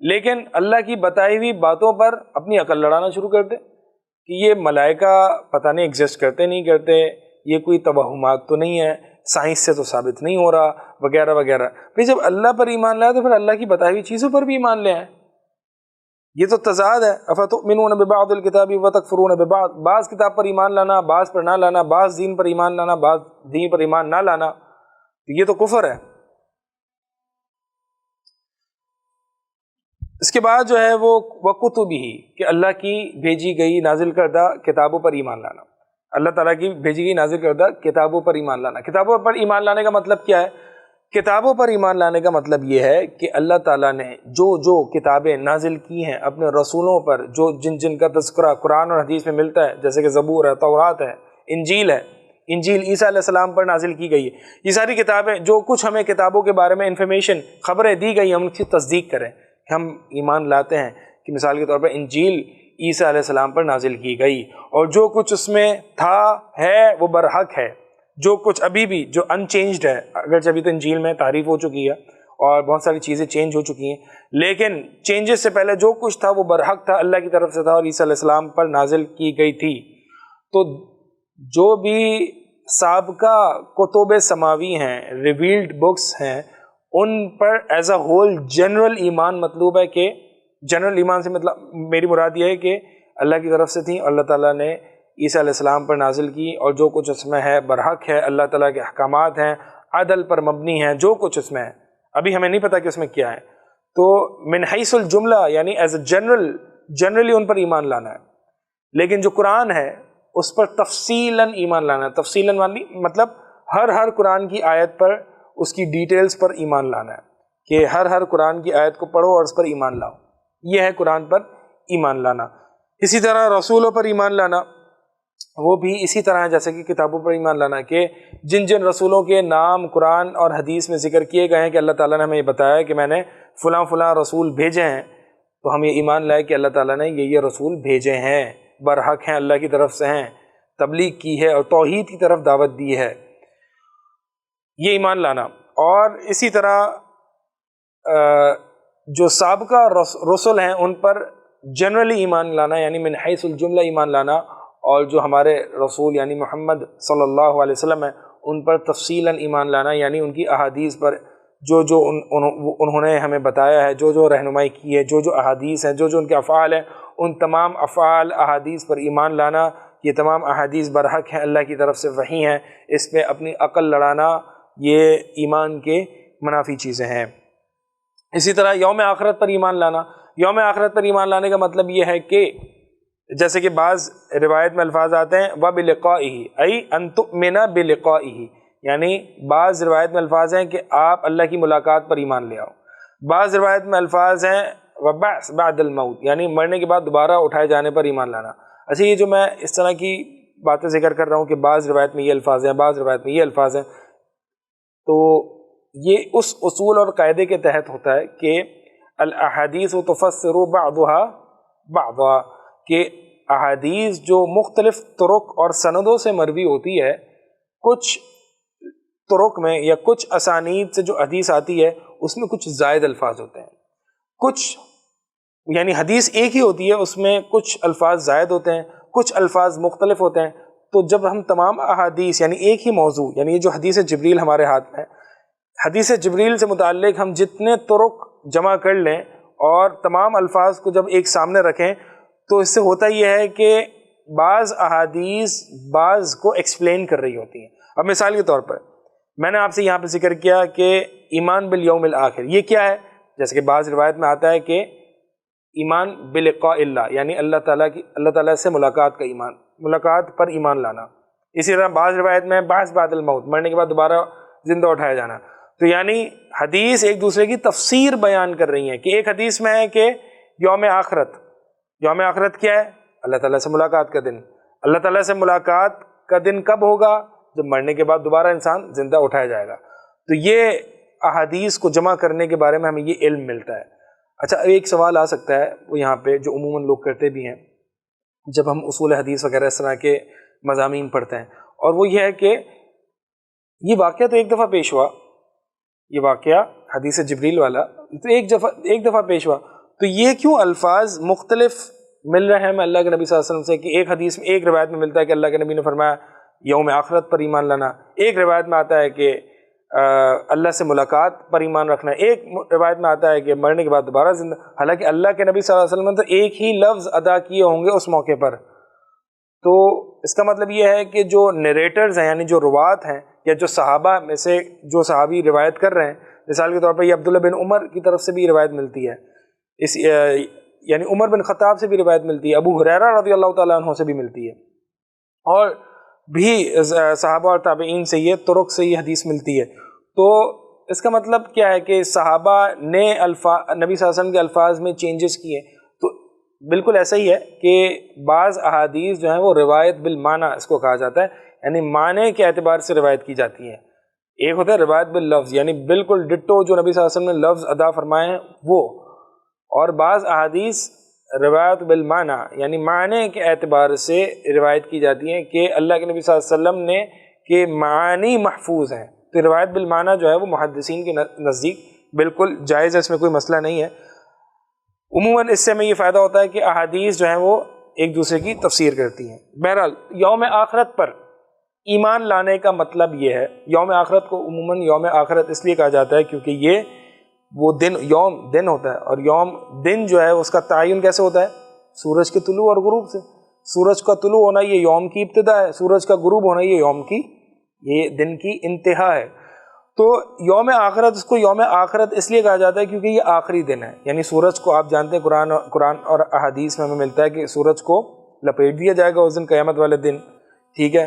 لیکن اللہ کی بتائی ہوئی باتوں پر اپنی عقل لڑانا شروع کر دے کہ یہ ملائکہ پتہ نہیں ایگزسٹ کرتے نہیں کرتے، یہ کوئی توہمات تو نہیں ہے، سائنس سے تو ثابت نہیں ہو رہا، وغیرہ وغیرہ۔ پھر جب اللہ پر ایمان لائے تو پھر اللہ کی بتائی ہوئی چیزوں پر بھی ایمان لے آئے۔ یہ تو تضاد ہے۔ افتؤمنون ببعض الکتاب وتکفرون ببعض، بعض کتاب پر ایمان لانا، بعض پر نہ لانا، بعض دین پر ایمان لانا، بعض دین پر ایمان نہ لانا، یہ تو کفر ہے۔ اس کے بعد جو ہے وہ وکتبہ، کہ اللہ کی بھیجی گئی نازل کردہ کتابوں پر ایمان لانا، اللہ تعالیٰ کی بھیجی گئی نازل کردہ کتابوں پر ایمان لانا۔ کتابوں پر ایمان لانے کا مطلب کیا ہے؟ کتابوں پر ایمان لانے کا مطلب یہ ہے کہ اللہ تعالیٰ نے جو کتابیں نازل کی ہیں اپنے رسولوں پر، جن کا تذکرہ قرآن اور حدیث میں ملتا ہے، جیسے کہ زبور ہے، تورات ہے، انجیل ہے، انجیل عیسیٰ علیہ السلام پر نازل کی گئی ہے، یہ ساری کتابیں، جو کچھ ہمیں کتابوں کے بارے میں انفارمیشن، خبریں دی گئی، ہم ان کی تصدیق کریں کہ ہم ایمان لاتے ہیں کہ مثال کے طور پر انجیل عیسیٰ علیہ السلام پر نازل کی گئی، اور جو کچھ اس میں تھا ہے وہ برحق ہے، جو کچھ ابھی بھی جو ان چینجڈ ہے، اگرچہ ابھی تو انجیل میں تعریف ہو چکی ہے اور بہت ساری چیزیں چینج ہو چکی ہیں، لیکن چینجز سے پہلے جو کچھ تھا وہ برحق تھا، اللہ کی طرف سے تھا اور عیسیٰ علیہ السلام پر نازل کی گئی تھی۔ تو جو بھی سابقہ کتب سماوی ہیں، ریویلڈ بکس ہیں، ان پر ایز اے ہول جنرل ایمان مطلوب ہے، کہ جنرل ایمان سے مطلب میری مراد یہ ہے کہ اللہ کی طرف سے تھیں، اللہ تعالیٰ نے عیسیٰ علیہ السلام پر نازل کی، اور جو کچھ اس میں ہے برحق ہے، اللہ تعالیٰ کے احکامات ہیں، عدل پر مبنی ہیں، جو کچھ اس میں ہے، ابھی ہمیں نہیں پتہ کہ اس میں کیا ہے، تو من حیث الجملہ یعنی ایز اے جنرلی ان پر ایمان لانا ہے. لیکن جو قرآن ہے اس پر تفصیلاً ایمان لانا ہے. تفصیلاً مطلب ہر قرآن کی آیت پر، اس کی ڈیٹیلز پر ایمان لانا ہے، کہ ہر قرآن کی آیت کو پڑھو اور اس پر ایمان لاؤ. یہ ہے قرآن پر ایمان لانا. اسی طرح رسولوں پر ایمان لانا وہ بھی اسی طرح ہے جیسے کہ کتابوں پر ایمان لانا، کہ جن رسولوں کے نام قرآن اور حدیث میں ذکر کیے گئے ہیں کہ اللہ تعالیٰ نے ہمیں یہ بتایا کہ میں نے فلاں رسول بھیجے ہیں، تو ہم یہ ایمان لائے کہ اللہ تعالیٰ نے یہ رسول بھیجے ہیں، برحق ہیں، اللہ کی طرف سے ہیں، تبلیغ کی ہے اور توحید کی طرف دعوت دی ہے. یہ ایمان لانا. اور اسی طرح جو سابقہ رسل ہیں ان پر جنرلی ایمان لانا، یعنی من حیث الجملہ ایمان لانا، اور جو ہمارے رسول یعنی محمد صلی اللہ علیہ وسلم ہیں ان پر تفصیلاً ایمان لانا، یعنی ان کی احادیث پر جو انہوں نے ہمیں بتایا ہے، جو رہنمائی کی ہے، جو احادیث ہیں، جو ان کے افعال ہیں، ان تمام افعال احادیث پر ایمان لانا. یہ تمام احادیث برحق ہیں، اللہ کی طرف سے وحی ہیں، اس پہ اپنی عقل لڑانا یہ ایمان کے منافی چیزیں ہیں. اسی طرح یوم آخرت پر ایمان لانا. یوم آخرت پر ایمان لانے کا مطلب یہ ہے کہ جیسے کہ بعض روایت میں الفاظ آتے ہیں وَبِلِقَائِهِ ای ان تؤمن بِلِقَائِهِ، یعنی بعض روایت میں الفاظ ہیں کہ آپ اللہ کی ملاقات پر ایمان لے آؤ. بعض روایت میں الفاظ ہیں وَبَعْث بَعْدَ الْمَوْتِ، یعنی مرنے کے بعد دوبارہ اٹھائے جانے پر ایمان لانا. اچھا، یہ جو میں اس طرح کی باتیں ذکر کر رہا ہوں کہ بعض روایت میں یہ الفاظ ہیں، بعض روایت میں یہ الفاظ ہیں، تو یہ اس اصول اور قاعدے کے تحت ہوتا ہے کہ الاحادیث تفسر بعضها بعضا، کہ احادیث جو مختلف طرق اور سندوں سے مروی ہوتی ہے، کچھ طرق میں یا کچھ اسانید سے جو حدیث آتی ہے اس میں کچھ زائد الفاظ ہوتے ہیں، کچھ یعنی حدیث ایک ہی ہوتی ہے، اس میں کچھ الفاظ زائد ہوتے ہیں، کچھ الفاظ مختلف ہوتے ہیں. تو جب ہم تمام احادیث یعنی ایک ہی موضوع، یعنی یہ جو حدیث جبریل ہمارے ہاتھ میں ہے، حدیث جبریل سے متعلق ہم جتنے طرق جمع کر لیں اور تمام الفاظ کو جب ایک سامنے رکھیں، تو اس سے ہوتا یہ ہے کہ بعض احادیث بعض کو ایکسپلین کر رہی ہوتی ہیں. اب مثال کے طور پر میں نے آپ سے یہاں پہ ذکر کیا کہ ایمان بالیوم الآخر، یہ کیا ہے؟ جیسے کہ بعض روایت میں آتا ہے کہ ایمان بلقاء اللہ، یعنی اللہ تعالیٰ سے ملاقات کا ایمان، ملاقات پر ایمان لانا. اسی طرح بعض روایت میں بعث بعد الموت، مرنے کے بعد دوبارہ زندہ اٹھایا جانا. تو یعنی حدیث ایک دوسرے کی تفسیر بیان کر رہی ہیں کہ ایک حدیث میں ہے کہ یوم آخرت کیا ہے؟ اللہ تعالیٰ سے ملاقات کا دن. اللہ تعالیٰ سے ملاقات کا دن کب ہوگا؟ جب مرنے کے بعد دوبارہ انسان زندہ اٹھایا جائے گا. تو یہ احادیث کو جمع کرنے کے بارے میں ہمیں یہ علم ملتا ہے. اچھا، ایک سوال آ سکتا ہے وہ یہاں پہ جو عموماً لوگ کرتے بھی ہیں جب ہم اصول حدیث وغیرہ اس طرح کے مضامین پڑھتے ہیں، اور وہ یہ ہے کہ یہ واقعہ تو ایک دفعہ پیش ہوا، یہ واقعہ حدیث جبریل والا تو ایک دفعہ پیش ہوا، تو یہ کیوں الفاظ مختلف مل رہے ہیں اللہ کے نبی صلی اللہ علیہ وسلم سے؟ کہ ایک حدیث میں ایک روایت میں ملتا ہے کہ اللہ کے نبی نے فرمایا یوم آخرت پر ایمان لانا، ایک روایت میں آتا ہے کہ اللہ سے ملاقات پر ایمان رکھنا، ایک روایت میں آتا ہے کہ مرنے کے بعد دوبارہ زندہ. حالانکہ اللہ کے نبی صلی اللہ علیہ وسلم نے تو ایک ہی لفظ ادا کیے ہوں گے اس موقع پر. تو اس کا مطلب یہ ہے کہ جو نیریٹرز ہیں یعنی جو روات ہیں یا جو صحابہ میں سے جو صحابی روایت کر رہے ہیں، مثال کے طور پر یہ عبداللہ بن عمر کی طرف سے بھی روایت ملتی ہے، یعنی عمر بن خطاب سے بھی روایت ملتی ہے، ابو ہریرہ رضی اللہ تعالیٰ عنہ سے بھی ملتی ہے، اور بھی صحابہ اور تابعین سے یہ طرق سے یہ حدیث ملتی ہے. تو اس کا مطلب کیا ہے کہ صحابہ نے نبی صلی اللہ علیہ وسلم کے الفاظ میں چینجز کیے. تو بالکل ایسا ہی ہے کہ بعض احادیث جو ہیں وہ روایت بالمعنی اس کو کہا جاتا ہے، یعنی معنی کے اعتبار سے روایت کی جاتی ہیں. ایک ہوتا ہے روایت باللفظ، یعنی بالکل ڈٹو جو نبی صلی اللہ علیہ وسلم نے لفظ ادا فرمائے ہیں وہ، اور بعض احادیث روایت بالمعنی یعنی معنی کے اعتبار سے روایت کی جاتی ہیں کہ اللہ کے نبی صلی اللہ علیہ وسلم نے کہ معانی محفوظ ہیں. تو روایت بالمعنی جو ہے وہ محدثین کے نزدیک بالکل جائز ہے، اس میں کوئی مسئلہ نہیں ہے. عموماً اس سے ہمیں یہ فائدہ ہوتا ہے کہ احادیث جو ہیں وہ ایک دوسرے کی تفسیر کرتی ہیں. بہرحال یوم آخرت پر ایمان لانے کا مطلب یہ ہے، یوم آخرت کو عموماً یوم آخرت اس لیے کہا جاتا ہے کیونکہ یہ وہ دن ہوتا ہے، اور دن جو ہے اس کا تعین کیسے ہوتا ہے؟ سورج کے طلوع اور غروب سے۔ سورج کا طلوع ہونا یہ یوم کی ابتدا ہے، سورج کا غروب ہونا یہ دن کی انتہا ہے۔ تو یوم آخرت، اس کو یوم آخرت اس لیے کہا جاتا ہے کیونکہ یہ آخری دن ہے، یعنی سورج کو آپ جانتے ہیں قرآن اور احادیث میں ہمیں ملتا ہے کہ سورج کو لپیٹ دیا جائے گا اس دن، قیامت والے دن، ٹھیک ہے۔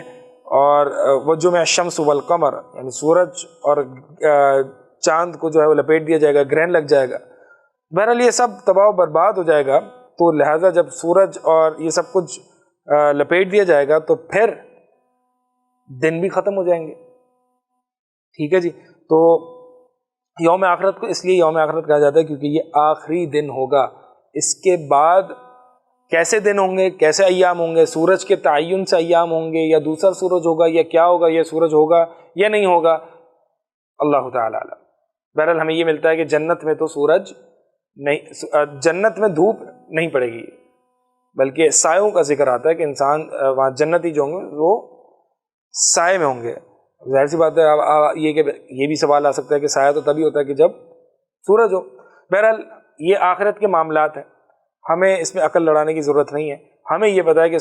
اور وجمع الشمس والقمر، یعنی سورج اور چاند کو جو ہے وہ لپیٹ دیا جائے گا، گرہن لگ جائے گا۔ بہرحال یہ سب تباہ و برباد ہو جائے گا، تو لہٰذا جب سورج اور یہ سب کچھ لپیٹ دیا جائے گا تو پھر دن بھی ختم ہو جائیں گے، ٹھیک ہے جی۔ تو یوم آخرت کو اس لیے یوم آخرت کہا جاتا ہے کیونکہ یہ آخری دن ہوگا۔ اس کے بعد کیسے دن ہوں گے، کیسے ایام ہوں گے، سورج کے تعین سے ایام ہوں گے یا دوسرا سورج ہوگا یا کیا ہوگا، یا سورج ہوگا یا نہیں ہوگا، اللہ تعالیٰ عالم۔ بہرحال ہمیں یہ ملتا ہے کہ جنت میں تو سورج نہیں، جنت میں دھوپ نہیں پڑے گی، بلکہ سایوں کا ذکر آتا ہے کہ انسان وہاں جنتی جو ہوں گے وہ سائے میں ہوں گے۔ ظاہر سی بات ہے یہ بھی سوال آ سکتا ہے کہ سایہ تو تبھی ہوتا ہے کہ جب سورج ہو۔ بہرحال یہ آخرت کے معاملات ہیں، ہمیں اس میں عقل لڑانے کی ضرورت نہیں ہے۔ ہمیں یہ پتہ ہے کہ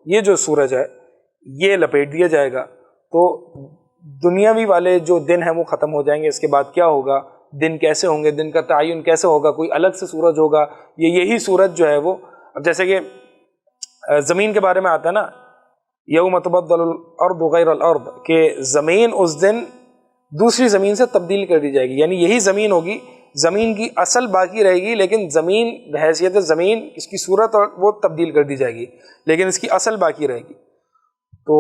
یہ جو سورج ہے یہ لپیٹ دیا جائے گا، تو دنیاوی والے جو دن ہیں وہ ختم ہو جائیں گے۔ اس کے بعد کیا ہوگا، دن کیسے ہوں گے، دن کا تعین کیسے ہوگا، کوئی الگ سے سورج ہوگا، یہی سورج جو ہے وہ، اب جیسے کہ زمین کے بارے میں آتا ہے نا، یوم تبدل الارض غیر الارض، کہ زمین اس دن دوسری زمین سے تبدیل کر دی جائے گی، یعنی یہی زمین ہوگی، زمین کی اصل باقی رہے گی، لیکن زمین بحیثیت زمین اس کی صورت اور وہ تبدیل کر دی جائے گی، لیکن اس کی اصل باقی رہے گی۔ تو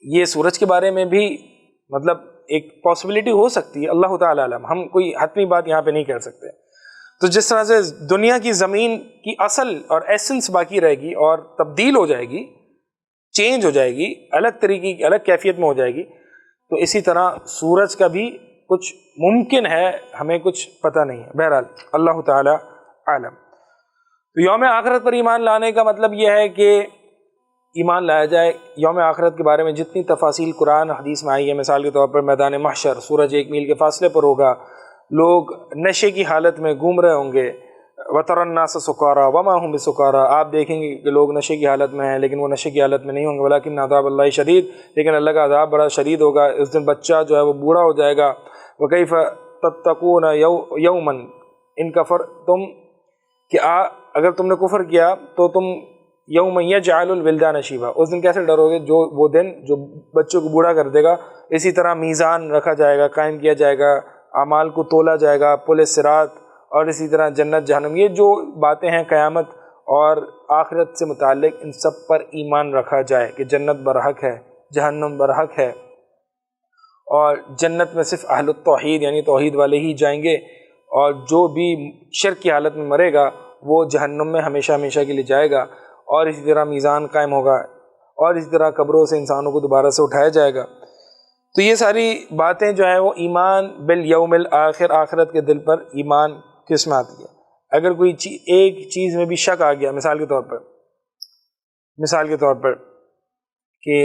یہ سورج کے بارے میں بھی مطلب ایک پاسبلٹی ہو سکتی ہے، اللہ تعالیٰ عالم، ہم کوئی حتمی بات یہاں پہ نہیں کر سکتے۔ تو جس طرح سے دنیا کی زمین کی اصل اور ایسنس باقی رہے گی اور تبدیل ہو جائے گی، چینج ہو جائے گی، الگ طریقے کی الگ کیفیت میں ہو جائے گی، تو اسی طرح سورج کا بھی کچھ ممکن ہے، ہمیں کچھ پتہ نہیں ہے۔ بہرحال اللہ تعالیٰ عالم۔ تو یوم آخرت پر ایمان لانے کا مطلب یہ ہے کہ ایمان لایا جائے یوم آخرت کے بارے میں جتنی تفاصیل قرآن حدیث میں آئی ہے۔ مثال کے طور پر میدان محشر، سورج 1 میل کے فاصلے پر ہوگا، لوگ نشے کی حالت میں گھوم رہے ہوں گے، وَتَرَى النَّاسَ سُكَارَىٰ وَمَا هُمْ بِسُكَارَىٰ، آپ دیکھیں گے کہ لوگ نشے کی حالت میں ہیں لیکن وہ نشے کی حالت میں نہیں ہوں گے، وَلَٰكِنَّ عَذَابَ اللَّهِ شَدِيدٌ، لیکن اللہ کا عذاب بڑا شدید ہوگا۔ اس دن بچہ جو ہے وہ بوڑھا ہو جائے گا۔ وَكَيْفَ تَتَّقُونَ يَوْمًا إِن كَفَرْتُمْ، کہ اگر تم نے کفر کیا تو تم یوم یجعل الولدان شیبا، اس دن کیسے ڈرو گے، جو وہ دن جو بچوں کو بوڑھا کر دے گا۔ اسی طرح میزان رکھا جائے گا، قائم کیا جائے گا، اعمال کو تولا جائے گا، پل صراط، اور اسی طرح جنت جہنم، یہ جو باتیں ہیں قیامت اور آخرت سے متعلق، ان سب پر ایمان رکھا جائے کہ جنت برحق ہے، جہنم برحق ہے، اور جنت میں صرف اہل التوحید یعنی توحید والے ہی جائیں گے، اور جو بھی شرک کی حالت میں مرے گا وہ جہنم میں ہمیشہ ہمیشہ کے لیے جائے گا۔ اور اسی طرح میزان قائم ہوگا، اور اسی طرح قبروں سے انسانوں کو دوبارہ سے اٹھایا جائے گا۔ تو یہ ساری باتیں جو ہیں وہ ایمان بالیوم الآخر، آخرت کے دل پر ایمان کس میں آتی ہے۔ اگر کوئی ایک چیز میں بھی شک آ گیا، مثال کے طور پر کہ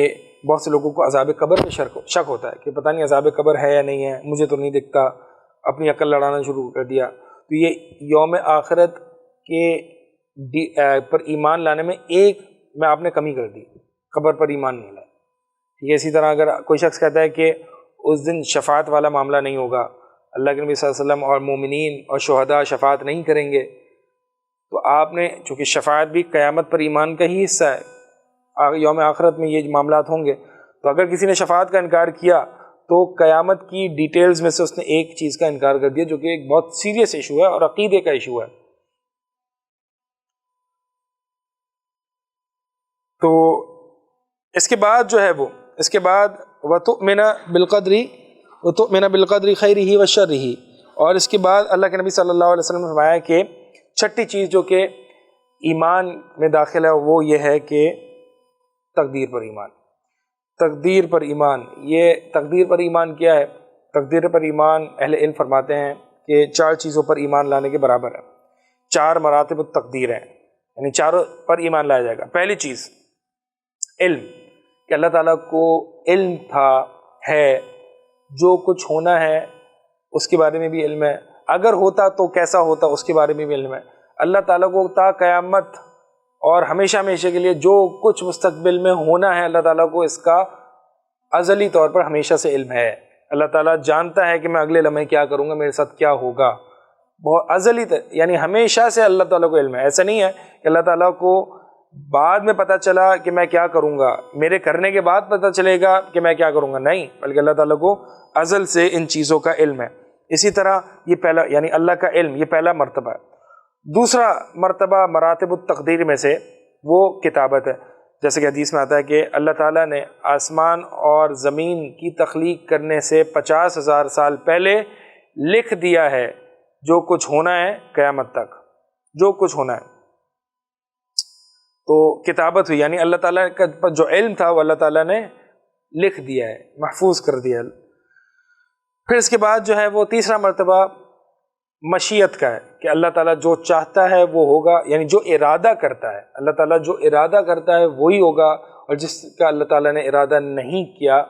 بہت سے لوگوں کو عذاب قبر میں شک ہوتا ہے کہ پتہ نہیں عذاب قبر ہے یا نہیں ہے، مجھے تو نہیں دکھتا، اپنی عقل لڑانا شروع کر دیا، تو یہ یوم آخرت کے پر ایمان لانے میں ایک میں آپ نے کمی کر دی، قبر پر ایمان نہیں لائے، ٹھیک ہے۔ اسی طرح اگر کوئی شخص کہتا ہے کہ اس دن شفاعت والا معاملہ نہیں ہوگا، اللہ کے نبی صلی اللہ علیہ وسلم اور مومنین اور شہداء شفاعت نہیں کریں گے، تو آپ نے چونکہ شفاعت بھی قیامت پر ایمان کا ہی حصہ ہے، یوم آخرت میں یہ معاملات ہوں گے، تو اگر کسی نے شفاعت کا انکار کیا تو قیامت کی ڈیٹیلز میں سے اس نے ایک چیز کا انکار کر دیا جو کہ ایک بہت سیریس ایشو ہے اور عقیدے کا ایشو ہے۔ تو اس کے بعد جو ہے وہ اس کے بعد وَتُؤْمِنَ بِالْقَدْرِ خَيْرِهِ وَشَرِّهِ، اور اس کے بعد اللہ کے نبی صلی اللہ علیہ وسلم نے فرمایا کہ چھٹی چیز جو کہ ایمان میں داخل ہے وہ یہ ہے کہ تقدیر پر ایمان۔ تقدیر پر ایمان، یہ تقدیر پر ایمان کیا ہے؟ تقدیر پر ایمان اہل علم فرماتے ہیں کہ 4 چیزوں پر ایمان لانے کے برابر ہے، 4 مراتب التقدیر ہیں، یعنی چاروں پر ایمان لایا جائے گا۔ پہلی چیز علم، کہ اللہ تعالیٰ کو علم تھا، ہے، جو کچھ ہونا ہے اس کے بارے میں بھی علم ہے، اگر ہوتا تو کیسا ہوتا اس کے بارے میں بھی علم ہے۔ اللہ تعالیٰ کو تا قیامت اور ہمیشہ ہمیشہ کے لیے جو کچھ مستقبل میں ہونا ہے، اللہ تعالیٰ کو اس کا ازلی طور پر ہمیشہ سے علم ہے۔ اللہ تعالیٰ جانتا ہے کہ میں اگلے لمحے کیا کروں گا، میرے ساتھ کیا ہوگا، بہت ازلی یعنی ہمیشہ سے اللہ تعالیٰ کو علم ہے۔ ایسا نہیں ہے کہ اللہ تعالیٰ کو بعد میں پتہ چلا کہ میں کیا کروں گا، میرے کرنے کے بعد پتہ چلے گا کہ میں کیا کروں گا، نہیں، بلکہ اللہ تعالیٰ کو ازل سے ان چیزوں کا علم ہے۔ اسی طرح یہ پہلا یعنی اللہ کا علم، یہ پہلا مرتبہ ہے۔ دوسرا مرتبہ مراتب التقدیر میں سے وہ کتابت ہے، جیسے کہ حدیث میں آتا ہے کہ اللہ تعالیٰ نے آسمان اور زمین کی تخلیق کرنے سے 50,000 سال پہلے لکھ دیا ہے جو کچھ ہونا ہے قیامت تک، جو کچھ ہونا ہے۔ تو کتابت ہوئی، یعنی اللہ تعالیٰ کا جو علم تھا وہ اللہ تعالیٰ نے لکھ دیا ہے، محفوظ کر دیا ہے۔ پھر اس کے بعد جو ہے وہ تیسرا مرتبہ مشیت کا ہے کہ اللہ تعالیٰ جو چاہتا ہے وہ ہوگا، یعنی جو ارادہ کرتا ہے، اللہ تعالیٰ جو ارادہ کرتا ہے وہی ہوگا، اور جس کا اللہ تعالیٰ نے ارادہ نہیں کیا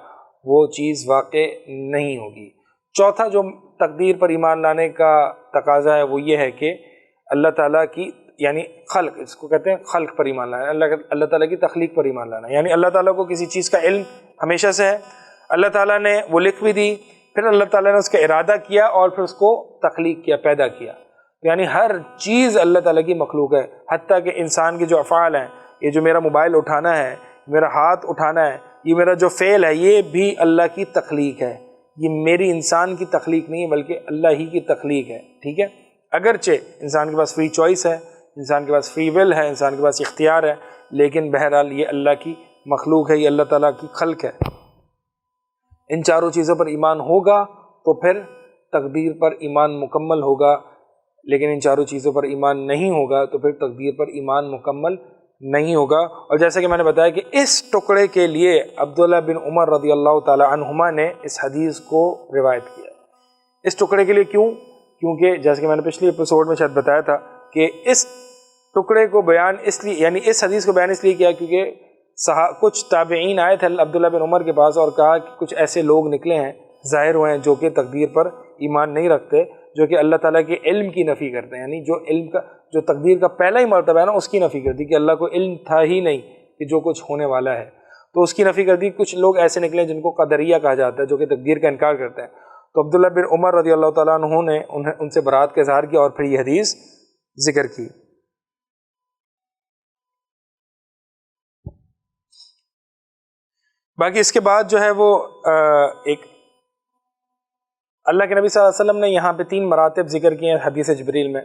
وہ چیز واقع نہیں ہوگی۔ چوتھا جو تقدیر پر ایمان لانے کا تقاضا ہے وہ یہ ہے کہ اللہ تعالیٰ کی یعنی خلق، اس کو کہتے ہیں خلق پر ایمان لانا، اللہ تعالیٰ کی تخلیق پر ایمان لانا، یعنی اللہ تعالیٰ کو کسی چیز کا علم ہمیشہ سے ہے، اللہ تعالیٰ نے وہ لکھ بھی دی، پھر اللہ تعالیٰ نے اس کا ارادہ کیا اور پھر اس کو تخلیق کیا، پیدا کیا، یعنی ہر چیز اللہ تعالیٰ کی مخلوق ہے، حتیٰ کہ انسان کے جو افعال ہیں، یہ جو میرا موبائل اٹھانا ہے، میرا ہاتھ اٹھانا ہے، یہ میرا جو فعل ہے یہ بھی اللہ کی تخلیق ہے، یہ میری انسان کی تخلیق نہیں ہے بلکہ اللہ ہی کی تخلیق ہے، ٹھیک ہے۔ اگرچہ انسان کے پاس فری چوائس ہے، انسان کے پاس فری ول ہے، انسان کے پاس اختیار ہے، لیکن بہرحال یہ اللہ کی مخلوق ہے، یہ اللہ تعالیٰ کی خلق ہے۔ ان چاروں چیزوں پر ایمان ہوگا تو پھر تقدیر پر ایمان مکمل ہوگا، لیکن ان چاروں چیزوں پر ایمان نہیں ہوگا تو پھر تقدیر پر ایمان مکمل نہیں ہوگا۔ اور جیسا کہ میں نے بتایا کہ اس ٹکڑے کے لیے عبداللہ بن عمر رضی اللہ تعالی عنہما نے اس حدیث کو روایت کیا۔ اس ٹکڑے کے لیے کیوں؟ کیونکہ جیسے کہ میں نے پچھلی ایپیسوڈ میں شاید بتایا تھا کہ اس ٹکڑے کو بیان اس لیے یعنی اس حدیث کو بیان اس لیے کیا کیونکہ کچھ تابعین آئے تھے عبداللہ بن عمر کے پاس اور کہا کہ کچھ ایسے لوگ نکلے ہیں، ظاہر ہوئے ہیں، جو کہ تقدیر پر ایمان نہیں رکھتے، جو کہ اللہ تعالیٰ کے علم کی نفی کرتے ہیں، یعنی جو علم کا جو تقدیر کا پہلا ہی مرتبہ ہے نا اس کی نفی کر دی کہ اللہ کو علم تھا ہی نہیں کہ جو کچھ ہونے والا ہے، تو اس کی نفی کر دی۔ کچھ لوگ ایسے نکلے جن کو قدریہ کہا جاتا ہے، جو کہ تقدیر کا انکار کرتے ہیں، تو عبداللہ بن عمر رضی اللہ تعالیٰ عنہ نے ان سے برات کا اظہار کیا اور پھر یہ حدیث ذکر کی۔ باقی اس کے بعد جو ہے وہ ایک اللہ کے نبی صلی اللہ علیہ وسلم نے یہاں پہ 3 مراتب ذکر کیے ہیں حدیث جبریل میں،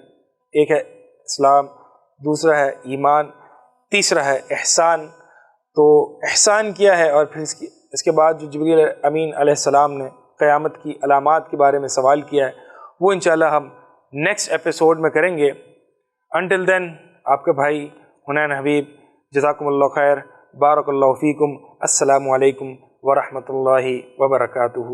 ایک ہے اسلام، دوسرا ہے ایمان، تیسرا ہے احسان۔ تو احسان کیا ہے اور پھر اس کے بعد جو جبریل امین علیہ السلام نے قیامت کی علامات کے بارے میں سوال کیا ہے وہ انشاءاللہ ہم نیکسٹ ایپیسوڈ میں کریں گے۔ انٹل دین آپ کے بھائی حنین حبیب، جزاکم اللہ خیر، بارک اللہ فیکم، السلام علیکم ورحمۃ اللہ وبرکاتہ۔